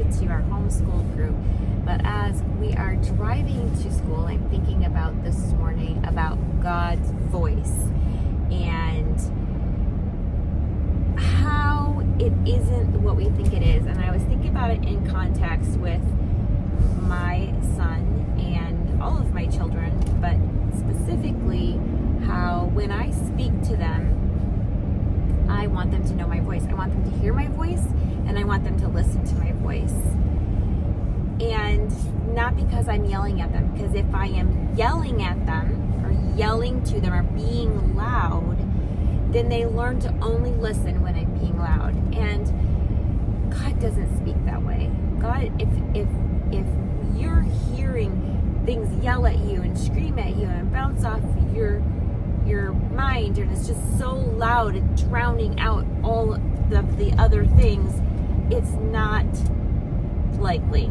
into our homeschool group. But as we are driving to school, I'm thinking about this morning about God's voice and how it isn't what we think it is. And I was thinking about it in context with my son and all of my children, but specifically how when I speak to them, I want them to know my voice. I want them to hear my voice, and I want them to listen to my voice. And not because I'm yelling at them, because if I am yelling at them or yelling to them or being loud, then they learn to only listen when I'm being loud. And God doesn't speak that way. God, if you're hearing things yell at you and scream at you and bounce off your mind, and it's just so loud and drowning out all of the other things, it's not likely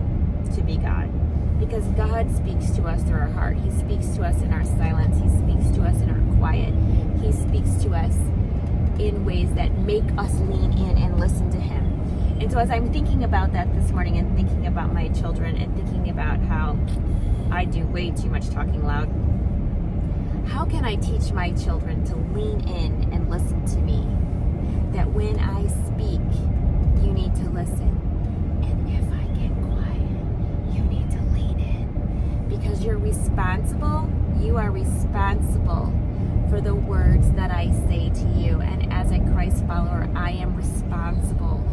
to be God. Because God speaks to us through our heart. He speaks to us in our silence. He speaks to us in our quiet. He speaks to us in ways that make us lean in and listen to Him. And so as I'm thinking about that this morning and thinking about my children and thinking about how I do way too much talking loud, how can I teach my children to lean in and listen to me? That when I speak, you need to listen. And if I get quiet, you need to lean in. Because you're responsible, you are responsible for the words that I say to you. And as a Christ follower, I am responsible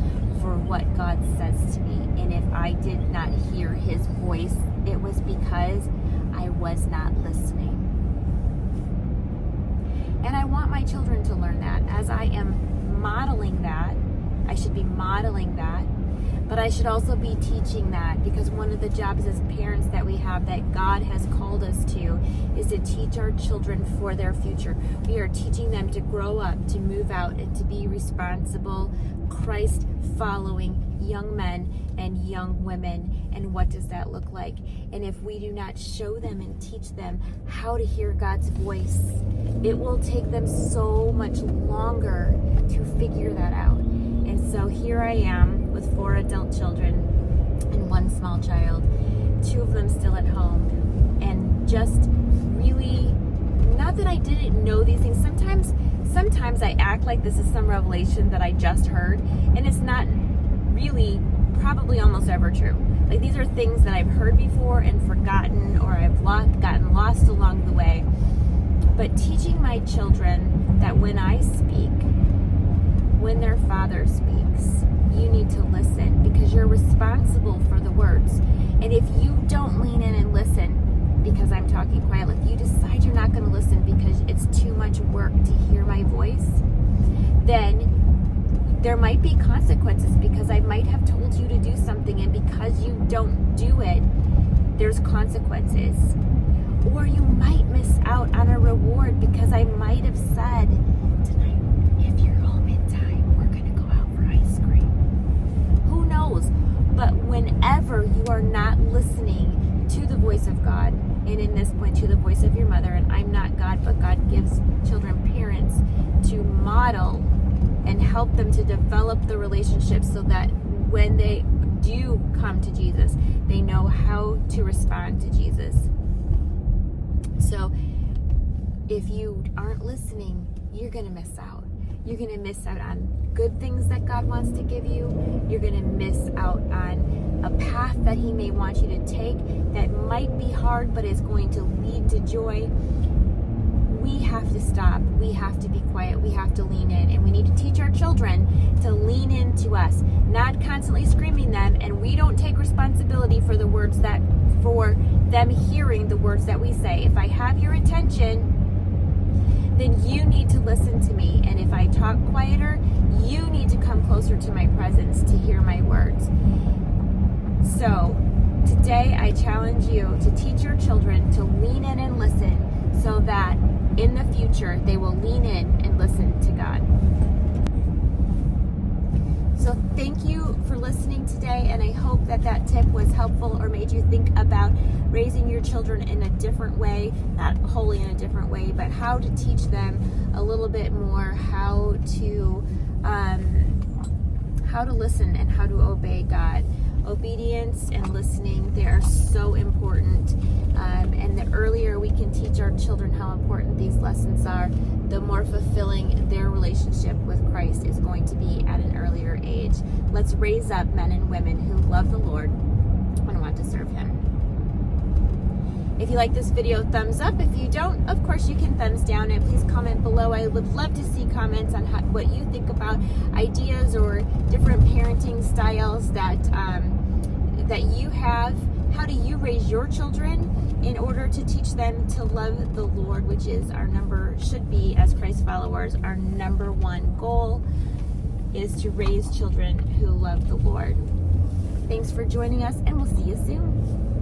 for what God says to me. And if I did not hear His voice, it was because I was not listening. And I want my children to learn that. As I am modeling that, I should be modeling that, but I should also be teaching that, because one of the jobs as parents that we have, that God has called us to, is to teach our children for their future. We are teaching them to grow up, to move out, and to be responsible, Christ-following young men and young women. And what does that look like? And if we do not show them and teach them how to hear God's voice, it will take them so much longer to figure that out. And so here I am with 4 adult children and 1 small child, 2 of them still at home, and just really, not that I didn't know these things. Sometimes I act like this is some revelation that I just heard, and it's not really probably almost ever true. Like, these are things that I've heard before and forgotten, or I've gotten lost along the way. But teaching my children that when I speak, when their father speaks, you need to listen, because you're responsible for the words. And if you don't lean in and listen because I'm talking quietly, if you decide you're not going to listen because it's too much work to hear my voice, then there might be consequences, because I might have told you to do something, and because you don't do it, there's consequences. Or you might miss out on a reward, because I might have said, tonight, if you're home in time, we're going to go out for ice cream. Who knows? But whenever you are not listening to the voice of God, and in this point to the voice of your mother, and I'm not God, but God gives children parents to model and help them to develop the relationship, so that when they do come to Jesus, they know how to respond to Jesus. So if you aren't listening, you're going to miss out. You're going to miss out on good things that God wants to give you. You're going to miss out on a path that He may want you to take that might be hard, but is going to lead to joy. We have to stop. We have to be quiet. We have to lean in. And we need to teach our children to lean into us, not constantly screaming them. And we don't take responsibility for the words for them hearing the words that we say. If I have your attention, then you need to listen to me. And if I talk quieter, you need to come closer to my presence to hear my words. So today I challenge you to teach your children to lean in and listen, so that in the future they will lean in and listen to God. So thank you for listening today, and I hope that that tip was helpful or made you think about raising your children in a different way, not wholly in a different way, but how to teach them a little bit more how to listen and how to obey God. Obedience and listening, they are so important. And the earlier we can teach our children how important these lessons are, the more fulfilling their relationship with Christ is going to be at an earlier age. Let's raise up men and women who love the Lord and want to serve Him. If you like this video, thumbs up. If you don't, of course you can thumbs down, and please comment below. I would love to see comments on what you think about ideas or different parenting styles that you have. How do you raise your children in order to teach them to love the Lord, which is should be, as Christ followers, our number one goal is to raise children who love the Lord. Thanks for joining us, and we'll see you soon.